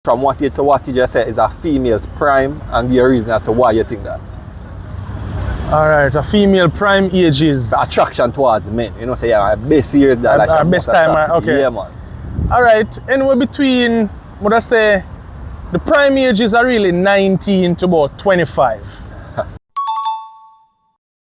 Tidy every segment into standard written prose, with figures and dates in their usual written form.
from what age to what age you say is a female's prime, and give a reason as to why you think that. All right, a female prime age is The attraction towards men. You know, say yeah, best years that our best time. Okay. Yeah, man. all right. Anywhere between, would I say, the prime ages are really 19 to about 25.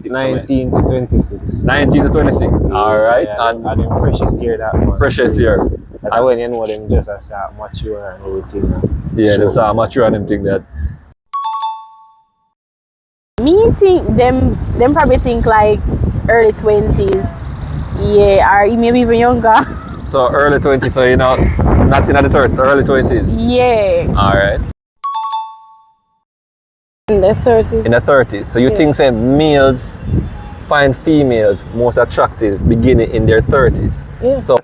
19 to 26. 19 to 26. All right. Yeah, and them freshest year that one. freshest year. And when you know them just as mature and everything. Yeah, that's how mature and them think that. Me think them probably think like early 20s. Yeah, or maybe even younger. So early 20s, so you know, not in the 30s, early 20s. Yeah. All right. In the 30s. In the 30s. So you think say males find females most attractive beginning in their 30s. Yeah. So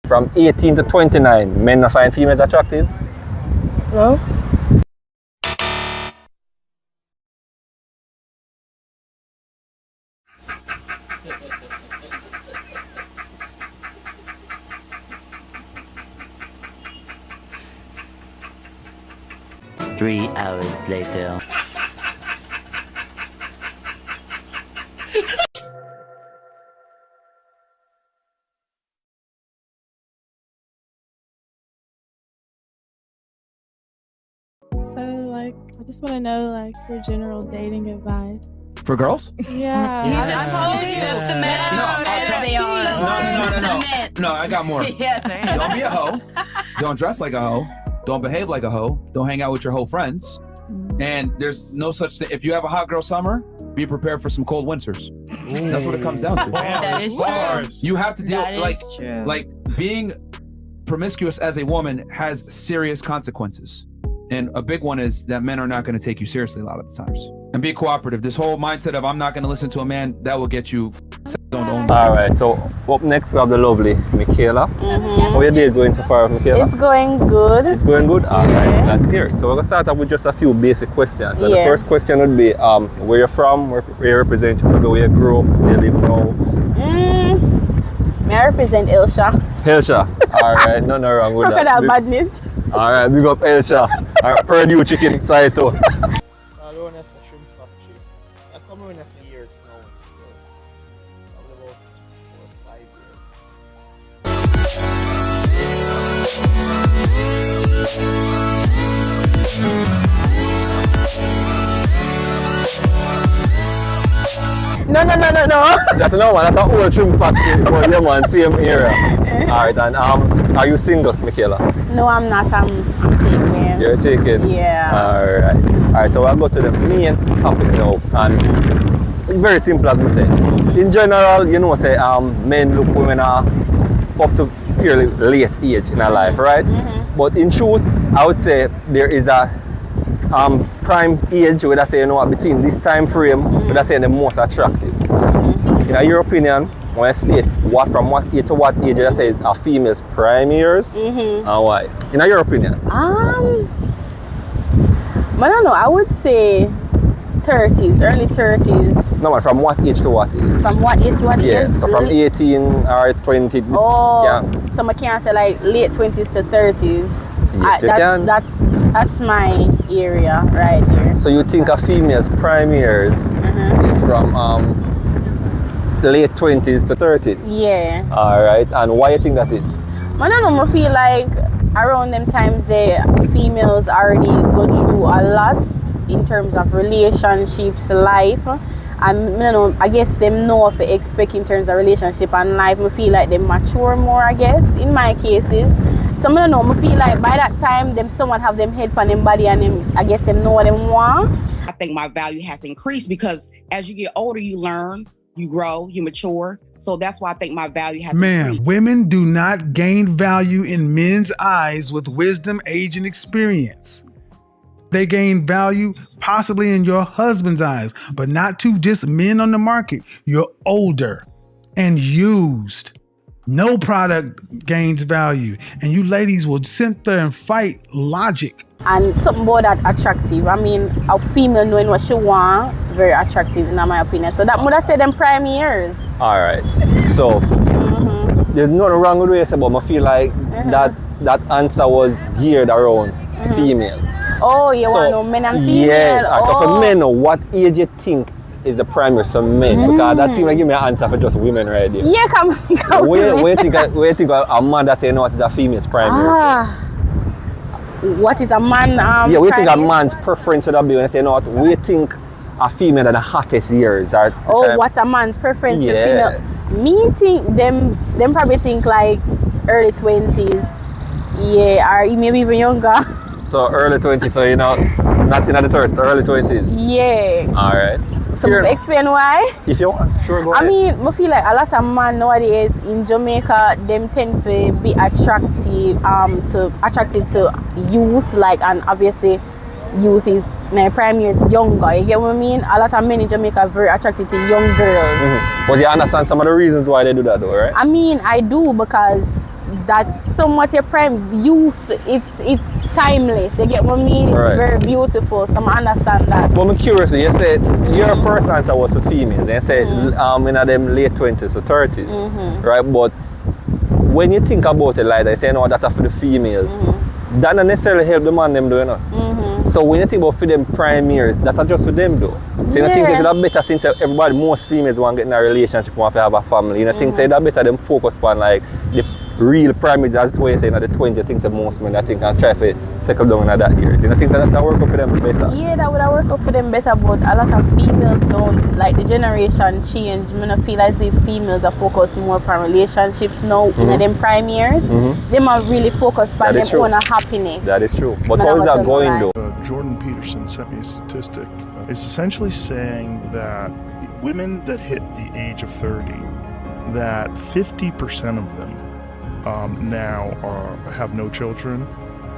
from 18 to 29, men not find females attractive? No? Three hours later. So, like, I just want to know, like, your general dating advice. For girls? Yeah. No, I got more. Don't be a hoe. Don't dress like a hoe. Don't behave like a hoe. Don't hang out with your hoe friends. And there's no such thing. If you have a hot girl summer, be prepared for some cold winters. That's what it comes down to. That is true. You have to deal That is true. like being promiscuous as a woman has serious consequences. And a big one is that men are not going to take you seriously a lot of the times. And be cooperative. This whole mindset of I'm not going to listen to a man, that will get you don't. All right, so up next we have the lovely Michaela. How your day going so far, Michaela? It's going good. It's going good? All right, glad to hear it. So we're going to start off with just a few basic questions. And the first question would be where you're from, where you represent, where you grew up, where you live now. May I represent Hellshire? Hellshire. All right, nothing wrong with that. Crocodile badness. All right, big up Hellshire. All right, Purdue chicken, Saito. Alone as a shrimp factory. I've come in a few years now. Probably about 4 or 5 No. That's no one, that's an old shrimp factory. But yeah, man, same era. All right, and are you single, Michaela? No, I'm not. I'm taken. You're taken? Yeah. All right, so I'll go to the main topic now. And it's very simple as I say. In general, you know, say men look women are up to fairly late age in our life, right? But in truth, I would say there is a prime age where I say, you know what, between this time frame, where I say the most attractive. In your opinion, when I state from what age to what age, I say a female's prime years, and why? In your opinion? I don't know. I would say 30s, early 30s. No, man, from what age to what age? From what age to what age? Yes, so from 18 or 20. Oh, Yeah. so I can't say like late 20s to 30s. Yes, you can. That's my area right here. So you think a female's prime years is from late 20s to 30s? Yeah. All right, and why you think that is? I don't know, I feel like around them times the females already go through a lot in terms of relationships, life. And you know, I guess them know what to expect in terms of relationship and life. I feel like they mature more, I guess, in my cases. So I don't know, I feel like by that time them someone have them head on them body and them, I guess them know what them want. I think my value has increased because as you get older, you learn, you grow, you mature. So that's why I think my value has increased. Women do not gain value in men's eyes with wisdom, age, and experience. They gain value possibly in your husband's eyes, but not to just men on the market. You're older and used. No product gains value. And you ladies will sit there and fight logic. And something about that attractive. I mean, a female knowing what she want, very attractive in my opinion. So that would have said them prime years. Alright. So there's nothing wrong with what you say, but I feel like that answer was geared around female. Oh, you want to know men and female? Yes. So for men, what age you think is the primary for men? Because that seems like give me an answer for just women right there. Yeah, come where you think a man that say no, what is a female's primary? What is a man? Yeah, we think a man's preference should be when I say no, what we think a female in the hottest years are. What's a man's preference for yes. female? Me think them probably think like early 20s. Yeah, or maybe even younger. So early 20s, so not in the 30s, early 20s. Yeah. Alright. So explain why? If you want, sure, go ahead. I mean, I feel like a lot of men nowadays in Jamaica, them tend to be attracted to youth, like, and obviously youth is my prime years younger. You get what I mean? A lot of men in Jamaica are very attracted to young girls. But you understand some of the reasons why they do that though, right? I mean, I do, because that's somewhat your prime youth. It's timeless. You get what I mean? It's very beautiful. So I understand that. But I'm curious. You said your first answer was for females. You said in them late 20s or 30s, right? But when you think about it like that, you say no, that's for the females. That doesn't necessarily help the man them doing it. So when you think about for them prime years, that's just for them though. So you know, things that are better since everybody, most females want to get in a relationship, want to have a family. You know, things that better them focus on like the real primaries, as the way you say in the 20s, things that most men I think can try to settle down in that years. You know, things that work out for them better. Yeah, that would have worked out for them better, but a lot of females don't, like the generation change. I mean, I feel as if females are focused more on relationships now in them prime years. They are really focused on their own happiness. That is true. But how is that going though? Jordan Peterson sent me a statistic. It's essentially saying that women that hit the age of 30, that 50% of them now have no children,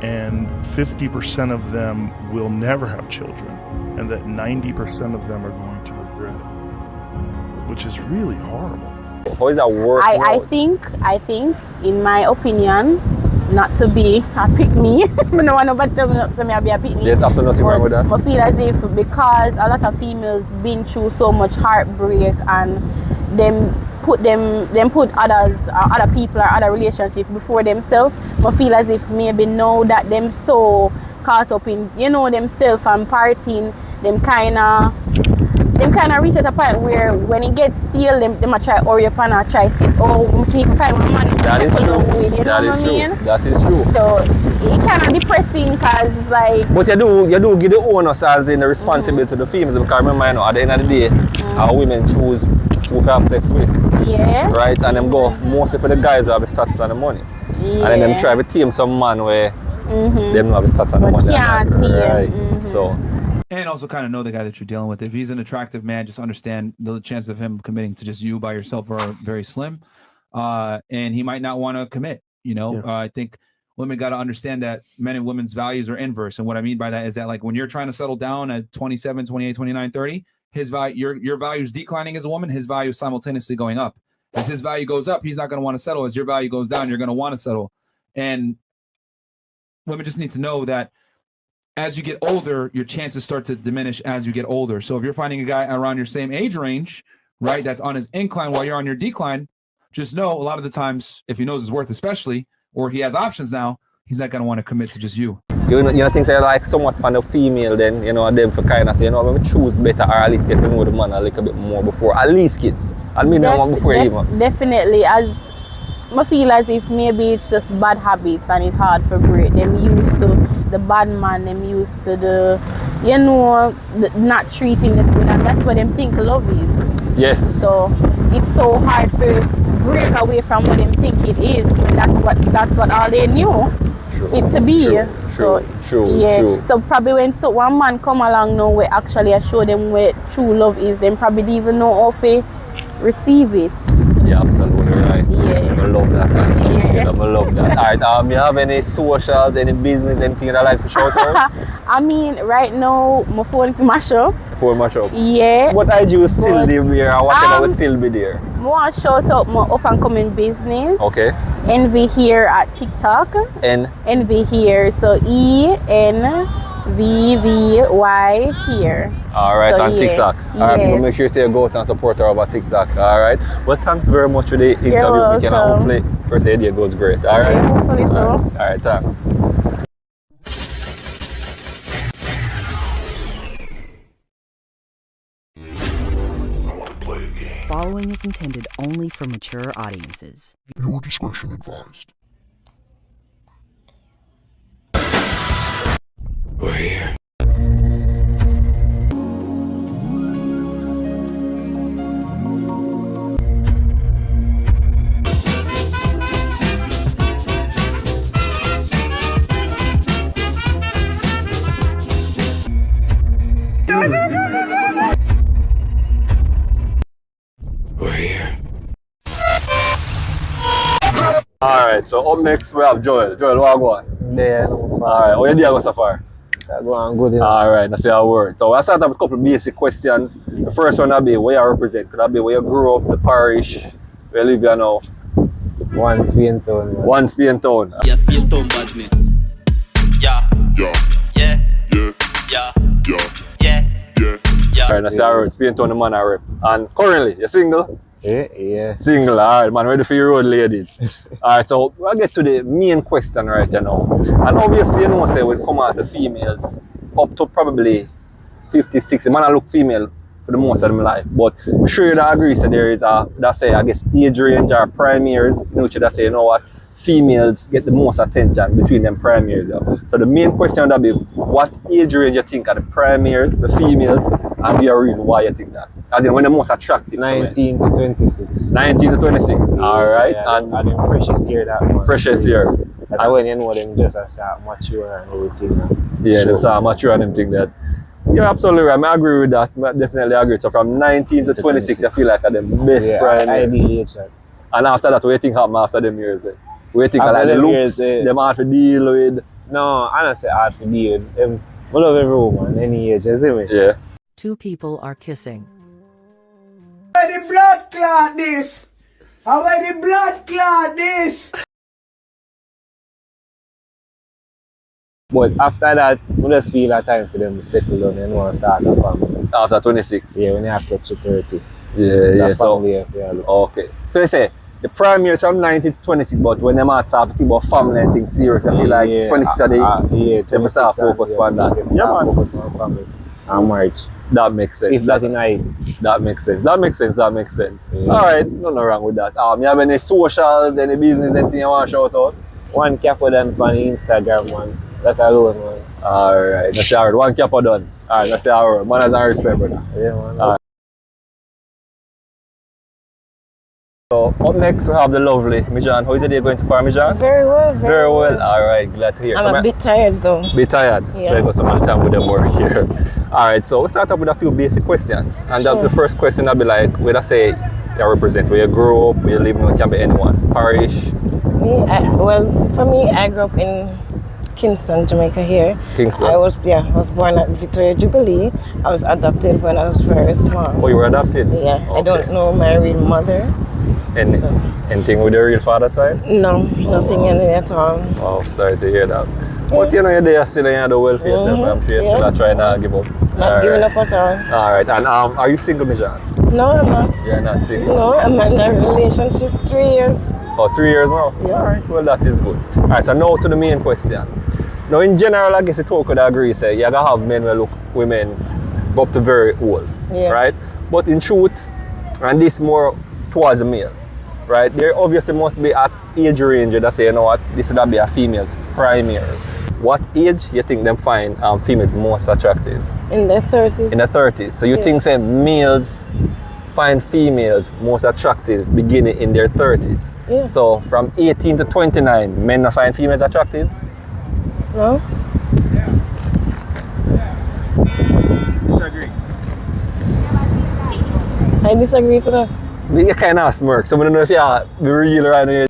and 50% of them will never have children, and that 90% of them are going to regret it, which is really horrible. How is that work? I think, in my opinion, not to be a pick-me. I don't want nobody tell me to be a pick-me. There's absolutely nothing wrong with that. I feel as if because a lot of females been through so much heartbreak, and them put others or other people or other relationships before themselves, I feel as if maybe now that them so caught up in, you know, themselves and partying, them kind of reach at a point where when it gets stale, them might try hurry up and try to see, we can even find one man. That is true. With, you know what I mean? That is true. So it's kind of depressing, because it's like. But you do give the onus as in the responsibility to the females, because remember, you know, at the end of the day, our women choose who to have sex with. Yeah. Right? And them go mostly for the guys who have the status and the money. Yeah. And then them try to team some man where them don't have the status and the money. Right. So. And also kind of know the guy that you're dealing with. If he's an attractive man, just understand the chance of him committing to just you by yourself are very slim. And he might not want to commit. You know, I think women got to understand that men and women's values are inverse. And what I mean by that is that, like, when you're trying to settle down at 27, 28, 29, 30, his value, your value is declining as a woman, his value is simultaneously going up. As his value goes up, he's not going to want to settle. As your value goes down, you're going to want to settle. And women just need to know that as you get older, your chances start to diminish as you get older. So if you're finding a guy around your same age range, right, that's on his incline while you're on your decline, just know a lot of the times, if he knows his worth especially, or he has options now, he's not going to want to commit to just you. You know, things that like somewhat on the female, then, you know, them for kind of say, you know, let me choose better, or at least get to know the man a little bit more before, at least kids. I mean, that one before even. Definitely, as I feel as if maybe it's just bad habits and it's hard for break. Them used to the bad man, them used to the, you know, not treating them good, and that's what them think love is. Yes. So it's so hard to break away from what them think it is. When that's what all they knew it to be. True. So probably when one man come along now, we actually show them where true love is, then probably they even know how to receive it. You're absolutely right. Yeah. I love that answer. Yeah. I love that. Alright, you have any socials, any business, anything that I like to shout out? I mean, right now, my phone mash up. Before my shop. Yeah. But I do still But, live there or whatever will still be there. I want to shout out my up and coming business. Okay. Envy Here at TikTok. Envy Here. So ENVVY Here. Alright, So, on yeah. TikTok. Alright, Yes. people make sure you go out and support her over TikTok. Alright. Well, thanks very much for the interview. You're We can welcome. hopefully first idea goes great. Alright. Yeah, hopefully so. Alright, thanks. Following is intended only for mature audiences. Your discretion advised. We're here. We're here. Alright, so up next we have Joel. Joel, what go on? There, no far. Alright, how you do go so far? That go on good, you know. Alright, that's your word. So I start off with a couple of basic questions. The first one will be where you represent. Could that be where you grew up, the parish, where you live here now? One Spain town. Man. One Spain town. Yeah, Spain town badness. Yeah. Yeah. Yeah. Yeah. Yeah. Yeah. Yeah. Yeah. Yeah. Alright, that's your word. Spain town, the man I rep. And currently, you're single? Yeah. Single, alright, man, ready for your road, ladies. Alright, so we'll get to the main question right now. And obviously, you know, say we come out to females up to probably 50, 60. Man, I look female for the most of my life. But I'm sure you'd agree, so there is a, that's say, I guess, age range or prime years, in which you say, you know what, females get the most attention between them prime years. Yeah. So the main question would be, what age range you think are the prime years, the females, and the reason why you think that? As in, when the most attractive? 19 to 26. 19 to 26, alright. Yeah, and the freshest year that one. Freshest year. That's when you know them just as mature and everything. Yeah, So, them start mature and them think that. You're absolutely right. I agree with that. I definitely agree. So from 19 to 26, I feel like are the best yeah, prime years. ideal age. That. And after that, what do you think happen after them years? What do you think After like the them looks, years, them hard to deal with? No, I don't say hard for deal. I love every woman, any age, you see me? Yeah. Two people are kissing. How the blood clot this? How the blood clot this? But after that, I just feel a time for them to settle down and want to start a family. After 26? Yeah, when you have touch 30. Yeah, so. Family, yeah, Okay. So you say, the prime years from 19 to 26, but when them start to think about family and things serious, I feel like 26 are the, yeah, them start focus on that. Yeah, man. Focus on family and marriage. That makes sense. If that in eye. That makes sense. That makes sense. That makes sense. Yeah. Alright, nothing wrong with that. You have any socials, any business, anything you want to shout out? One Capodan on Instagram, man. That alone, man. Alright, that's alright. One cap done. Alright, that's alright. Man has respect, brother. Yeah, man. Alright. So up next we have the lovely Mijan. How is the day going so far, Mijan? Very well. Very well. Alright, glad to hear. I'm a bit tired though. Bit tired? Yeah. So you got some other time with them work here. Alright, so we'll start off with a few basic questions. And Sure. the first question will be like, where I say you represent, where you grew up, where you live, it can be anyone. Parish? For me, I grew up in Kingston, Jamaica here. Kingston? I was born at Victoria Jubilee. I was adopted when I was very small. Oh, you were adopted? Yeah. Okay. I don't know my real mother. Anything with your real father side? No, nothing in it at all. Oh, sorry to hear that. But you know, you're there still and you do well for yourself. I'm sure you're still trying to give up. Not giving up at all. Alright, and are you single, Mijan? No, I'm not. You're not single? No, I'm in a relationship 3 years. Oh, 3 years now? Yeah. Alright, well that is good. Alright, so now to the main question. Now in general, I guess the talk could agree, say, you're gonna have men who look women up to very old, Yeah. right? But in truth, and this more towards the male, right? There obviously must be at age range that say, you know what, this would be a female's prime years. What age you think them find females most attractive? In their 30s. In the 30s. So you Yeah. think say males find females most attractive beginning in their 30s? Yeah. So from 18 to 29, men not find females attractive? No? Disagree. I disagree to that. You kind of smirk, so I don't know if you're be real right now.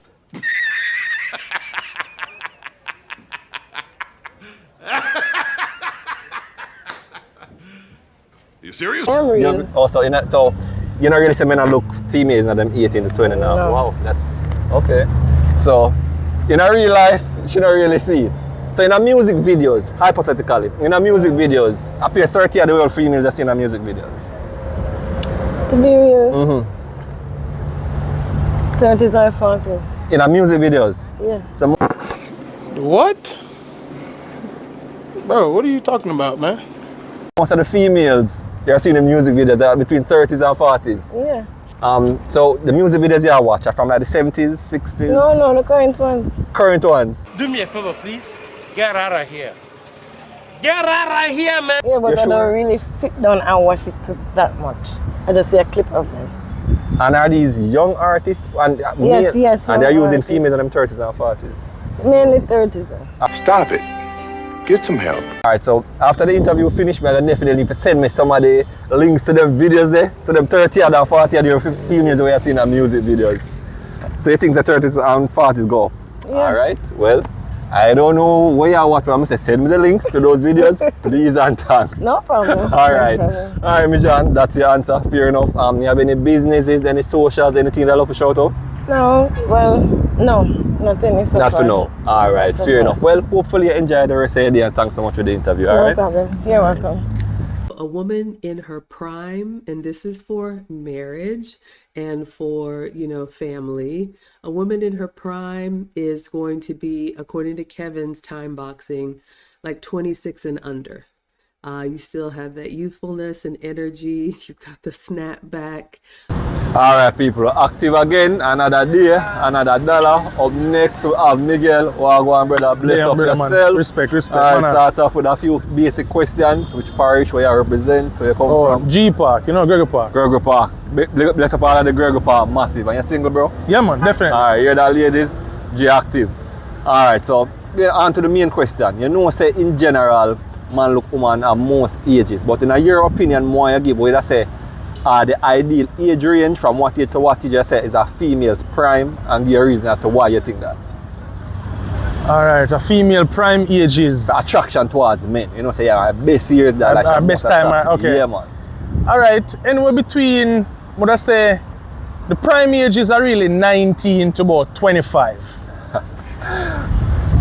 You serious? I'm real. Also, so you not really see men look females in them 18 to 20 now. No. Wow, that's okay. So in a real life, you should not really see it. So in a music videos, hypothetically, in a music videos, appear 30 of the world females that see in a music videos. To be real, 30s or 40s. In a music videos. Yeah. So What? Bro, what are you talking about, man? most of the females you're seeing in music videos are between 30s and 40s. Yeah. So the music videos you watch are from like the 70s, 60s? No, the current ones. Current ones. Do me a favor, please. Get out of here. Get out of here, man. Yeah, but You're I sure? don't really sit down and watch it that much. I just see a clip of them. And are these young artists? And Yes, and they're young using artists. females in them 30s and 40s. Mainly 30s. Stop it. Get some help. Alright, so after the interview finished, I'm gonna definitely need to send me some of the links to them videos there, to them 30 and 40 of the females we are seeing in music videos. So you think the 30s and 40s go up? Yeah. Alright, well, I don't know where you watch, but I'm gonna say send me the links to those videos, please and thanks. No problem. Alright, No problem. alright, me John, that's your answer, fair enough. You have any businesses, any socials, anything that I love to shout out? No, well, no, not any so Not far. for now. Alright, Not so fair far. enough. Well, hopefully you enjoy the rest of your day and thanks so much for the interview, No alright? problem. You're welcome. A woman in her prime, and this is for marriage and for, family. A woman in her prime is going to be, according to Kevin's time boxing, like 26 and under. You still have that youthfulness and energy. You've got the snapback. Alright people, active again, another day, another dollar. Up next we have Miguel. Wagwan brother, bless Yeah, up brother, man. yourself. Respect. Alright, Man, start off with a few basic questions. Which parish where you represent, where you come from? G Park, Gregory Park. Gregory Park. Bless up all of the Gregory Park, massive. And you single, bro? Yeah, man, definitely. Alright, hear that ladies? G active. Alright, so on to the main question. You know say in general, man look woman at most ages. But in your opinion, more you give, what you say the ideal age range from what age to what age you say is a female's prime, and give a reason as to why you think that. Alright, a female prime age is The attraction towards men. Say yeah, best years that our best time, okay. Yeah, man. Alright, anywhere between, would I say, the prime ages are really 19 to about 25.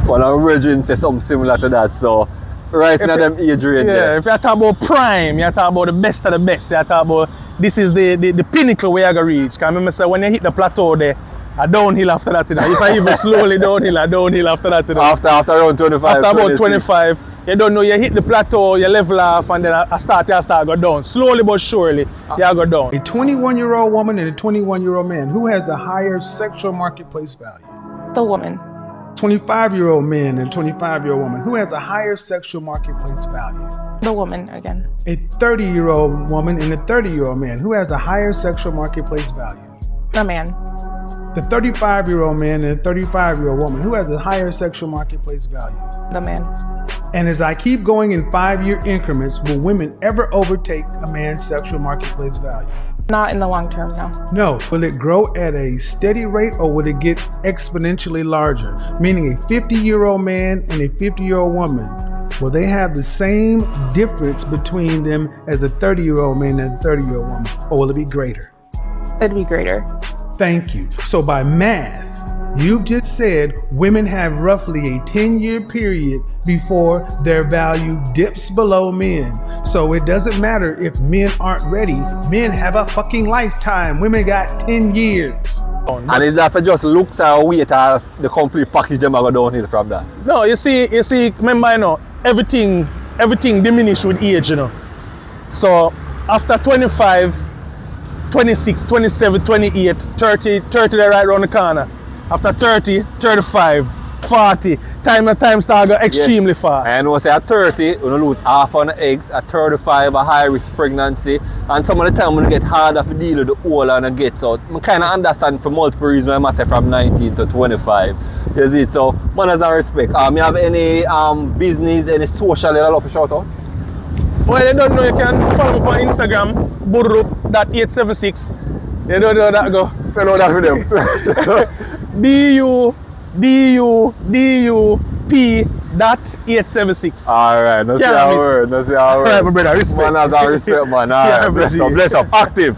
One of my brethren say something similar to that, so right in them age range. Yeah, if you talk about prime, you talk about the best of the best. You talk about this is the pinnacle where you're going to reach. Because I remember say when you hit the plateau there, a downhill after that. If I even slowly downhill, a downhill after that. After around 25. After about 26. 25, you don't know, you hit the plateau, you level off, and then you start go down. Slowly but surely, you go down. A 21-year-old woman and a 21-year-old man, who has the higher sexual marketplace value? The woman. 25-year-old man and 25-year-old woman, who has a higher sexual marketplace value? The woman again. A 30-year-old woman and a 30-year-old man, who has a higher sexual marketplace value? The man. The 35-year-old man and a 35-year-old woman, who has a higher sexual marketplace value? The man. And as I keep going in 5-year increments, will women ever overtake a man's sexual marketplace value? Not in the long term, no. No. Will it grow at a steady rate or will it get exponentially larger? Meaning a 50-year-old man and a 50-year-old woman, will they have the same difference between them as a 30-year-old man and a 30-year-old woman? Or will it be greater? It'd be greater. Thank you. So by math, you've just said women have roughly a 10-year period before their value dips below men. So it doesn't matter if men aren't ready. Men have a fucking lifetime. Women got 10 years. And is that for just looks or wait as the complete package them are go downhill from that? No, you see, remember, everything diminish with age, So after 25, 26, 27, 28, 30, they're right around the corner. After 30, 35, 40, time start go extremely fast. And we say at 30, you lose half on the eggs, at 35, a high risk pregnancy, and some of the time we get harder to deal with the older and get so. I kind of understand for multiple reasons I must say from 19 to 25. You see, so manners and respect. You have any business, any social that I love to shout out? Well, you don't know, you can follow me on Instagram, burrup.876. You don't know that go. So know that for them. DUP.876. Alright, no see our word, no see our word. Alright, my brother, respect. Man has our respect, man. Alright, bless up, bless up. Active.